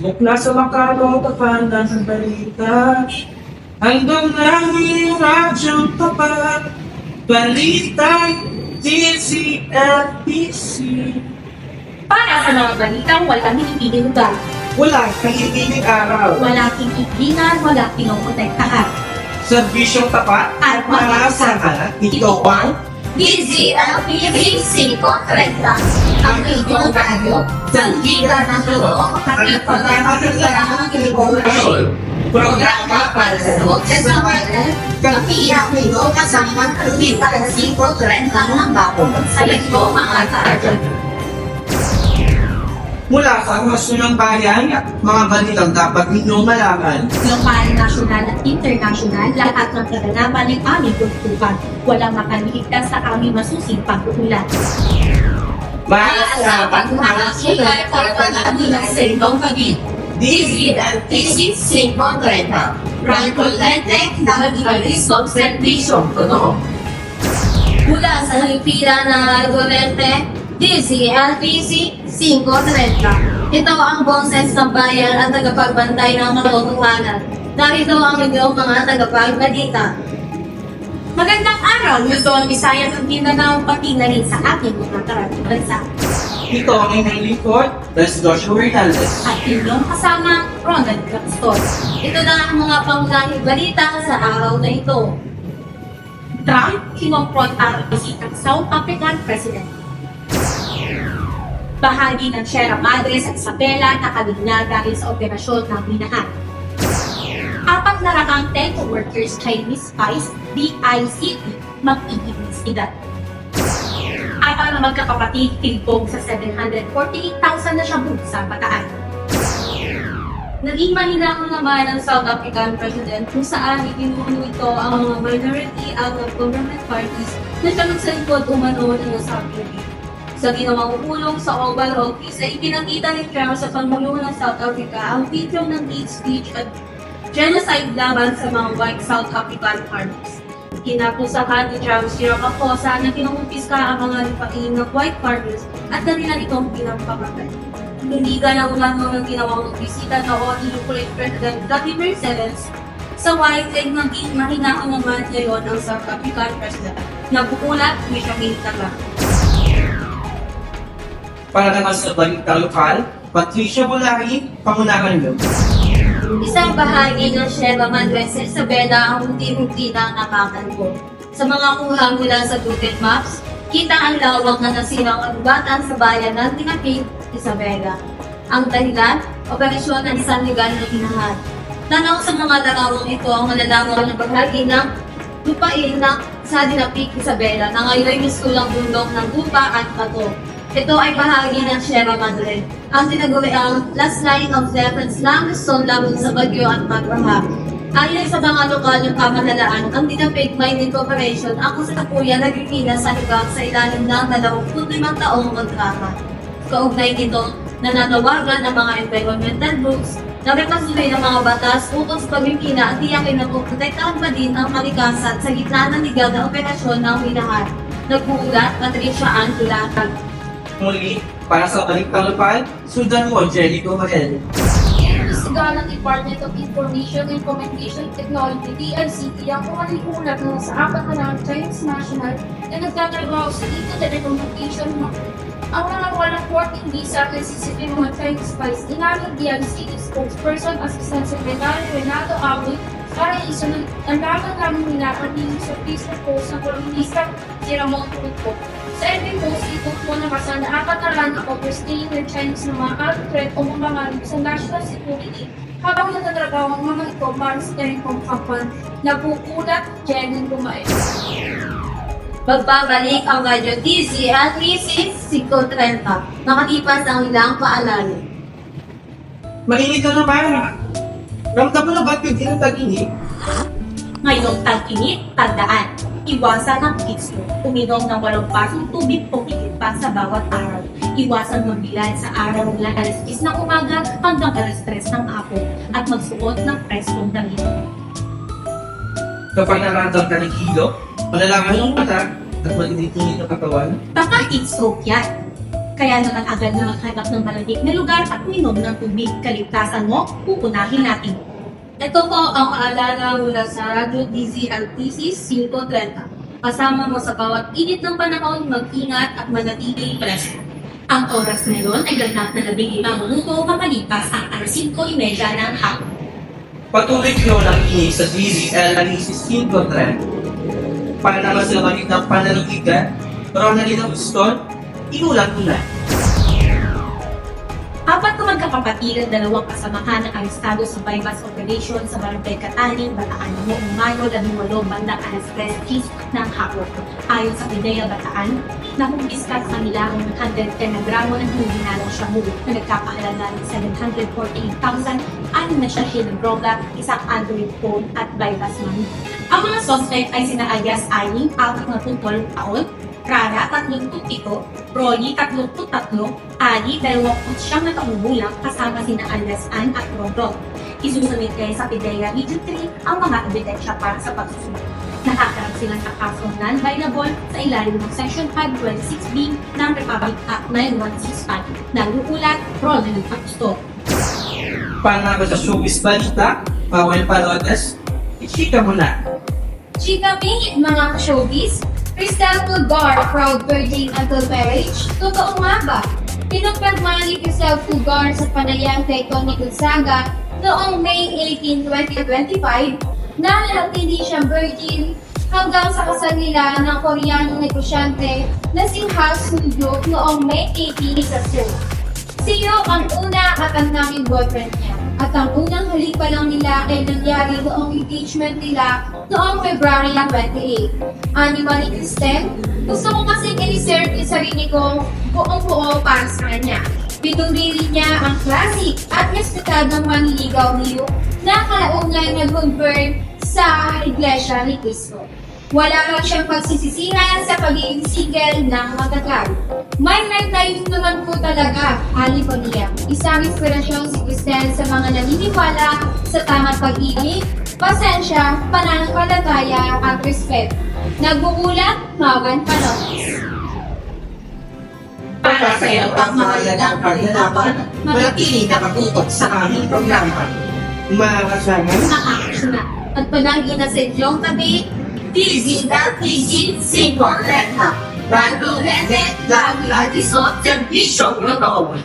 Mukla sa Macau, kapanda ng balita. Hanggang namin radyo tapat. Balita, DCFPC. Para sa mga balitang walang hinihiling lugar, Wala kang ipiling araw. walang kikilingan, walang pinoprotektahan. Serbisyong tapat At maasahan. Ito ang DZLPVC Kontrenta, ang inyong radyo, sanggida ng loob at pagkakasalanan ng impormasyon. Programa para sa loob sa samanan, kapiyak nito kasama ng DZLPVC Kontrenta ng bakong sa ito mga target. mula sa Organisasyon ng Bayan at mga balitang dapat ninyong malaman. Lokal, nasyonal at internasyonal, lahat ng kaganapan ay aming tutukan. Walang makaliligtas sa aming masusing pag-uulat. Maasapan mga sila para pag-adi ng sendong pagit. DZLPVC Kontrenta, Rancolente, Nagalisom Servisyong Kuno. Mula sa halipiran ng Argumente, DZLPC 530. Ito ang boses ng bayan at tagapagbantay ng katotohanan. Narito ang inyong mga tagapagbalita. Magandang araw, Luzon, Visayas at Mindanao, pati na rin sa ating mga karating bansa. Ito ang inyong lingkod, Las Joshua Hernandez. At inyong kasama, Ronald Castor. Ito na ang mga pangunahing balita sa araw na ito. Trump, kinonfront ang bisitang South African President. Bahagi ng Sierra Madre sa Isabela na kaligna dahil sa operasyon ng minahan. 4 na rakang Tempo Workers Chinese Spies, DICT, mag-iimbestiga. 4 na magkakapatid, tilbog sa 748,000 na shabu sa Bataan. Naging mahinahon naman ang South African President kung saan ipinuno ito ang mga minority out of government parties na siya sa likod umano ng nasabi. Sa ginawang pulong sa Oval Office ay ipinakita ni Trump sa Pangulo ng South Africa ang video ng hate speech at genocide laban sa mga white South African farmers. Kinakusahan ni Trump si Ramaphosa na kinumpiska ang mga lupain ng white farmers at kanila itong pinampamatay. Hindi ganaw umano ng ginawang bisita noon ni Ukraine President Vladimir Zelensky sa White ay naging mahinahon naman ngayon ang South African President na bukulat ni Shamil Taga. Para naman sa balita lokal, Patricia Bulahi, pangunahan nyo. Isang bahagi ng Sierra Madre sa Isabela ang unti-unti na nakakalbo. Sa mga kuha mula sa Google Maps, kita ang lawak na nasirang kagubatan sa bayan ng Tinapig, Isabela. Ang dahilan, operasyon ng isang legal na minahan. Tanaw sa mga larawang ito ang malalaman ng bahagi ng lupain na sa Tinapig, Isabela na ngayon ay misulang bundok ng lupa at bato. Ito ay bahagi ng Sierra Madre. Ang tinaguriang last line of defense ng Luzon laban sa bagyo at pagbaha. Ayon sa mga lokal ng pamahalaan, ang Tinapig Mining Corporation ang kasalukuyan nagpipila sa lugar sa ilalim ng 25 taong kontrata. Kaugnay nito, nananawagan ng mga environmental groups na repasuloy ng mga batas ukol sa pagpipila at tiyakin na puprotektahan pa din ang kalikasan sa gitna ng ligaw na operasyon ng minahan. Nagbuulat, Patricia Ann Tulatag. Muli, para sa balitang lokal, sundan mo, Jericho Marel. Inuusigan ng Department of Information and Communication Technology, DICT, ang kumaliulat na sa 4 na Chinese national na nagtatrabaho sa Dito Telecommunication Hub. Ang mga walang 14 visa kay CCP mga Chinese spies, inamin DICT spokesperson Assistant Secretary Renato Aboy para isunod ang laman namin nilakatingin sa Facebook post ng kolumnista si Ramon Tulpo. Sa FB post, ito po nakasal na 4 na land of overstaying ng Chinese na mga threat o mga sa national security habang natatrabaho ang mga ito para sa telecom company na bukulat Jenin Bumae. Magbabalik ang radyo DZLPC 530. Nakalipas ang ilang paalala. Mainit ka naman. Ramdam mo na ba't yung tinatag-init? Ngayong tag-init, tandaan, iwasan ang kids mo. Uminom ng 8 basong tubig o higit pa sa bawat araw. Iwasan magbilad sa araw mula alas 10 ng umaga hanggang alas 3 ng hapon at magsuot ng preskong damit. Kapag naramdam ka ng hilo, malalaman ng mata at mag-init ang katawan, Baka heat stroke yan. Kaya naman agad na maghanap ng malamig na lugar at minom ng tubig. Kaligtasan mo, uunahin natin. Ito po ang paalala mula sa Radyo DZLTC 530. Kasama mo sa bawat init ng panahon, mag-ingat at manatiling presko. Ang oras ngayon ay ganap na 15 minuto makalipas ang alas 5:30 ng hapon. Patuloy kayo ng inig sa DZL Analisis 530. Para naman sa malit ng pananitigan, Ronaldin ng Houston, inulang-ulan. 4 na magkakapatid at 2 kasamahan ng arestado sa bypass operation sa Barangay Kataning, Bataan noong Mayo 18 bandang alas 3:15 ng hapon. Ayon sa PIDEA Bataan, nakumbista sa kanila ang 110 na gramo ng hindi nalang shabu na nagkakahalaga ng 748,000, 6 na sachet ng droga, isang Android phone at bypass money. Ang mga suspect ay sina Alias Aning, 12 taon, Rara, 37, Rolly, 33, Ali, 29 na taong gulang, kasama sina Alias Ann at Rodon. Isusunod kayo sa PIDEA Region 3 ang mga ebidensya para sa pagsusunod. Nakakarap sila sa kasong non-violable sa ilalim ng Section 526B ng Republic Act 9165. Naguulat, Ronald Augusto. Para naman sa showbiz balita, bawal parodas, ichika mo na. Chika Ping, mga showbiz, Cristel Pulgar, proud virgin until marriage. Totoo nga ba? Pinagpagman ni Cristel Pulgar sa panayam kay Tony Gonzaga noong May 18, 2025 na hindi siya virgin hanggang sa kasal nila ng Koreanong negosyante na si Ha Soo-hyuk noong May 18 sa Seoul. Si Hyuk ang una at ang naging boyfriend niya. At ang unang halik pa lang nila ay nangyari noong engagement nila noong February 28. Ani ba ni Cristel? Gusto ko kasi i-reserve yung sarili ko buong-buo para sa kanya. Pinuri niya ang classic at respetadong manliligaw ni Hyuk na kalaunay nag-convert sa Iglesia ni Cristo. Wala lang siyang pagsisisihan sa pagiging single ng matagal. May life naman po talaga, Ali Bonilla. Isang inspirasyon si Cristel sa mga naniniwala sa tamang pag-ibig, pasensya, pananampalataya at respeto. Nagbubulat, Mawan Panotis. Para sa iyo ang mahalagang paglalaban, manatili nakatutok sa aming programa. Mga kasama, Nakakasya na. At palagi na sa inyong tabi, DZLTC 530. Bago, Lenet, Lagi, Servisyo, Rotoon.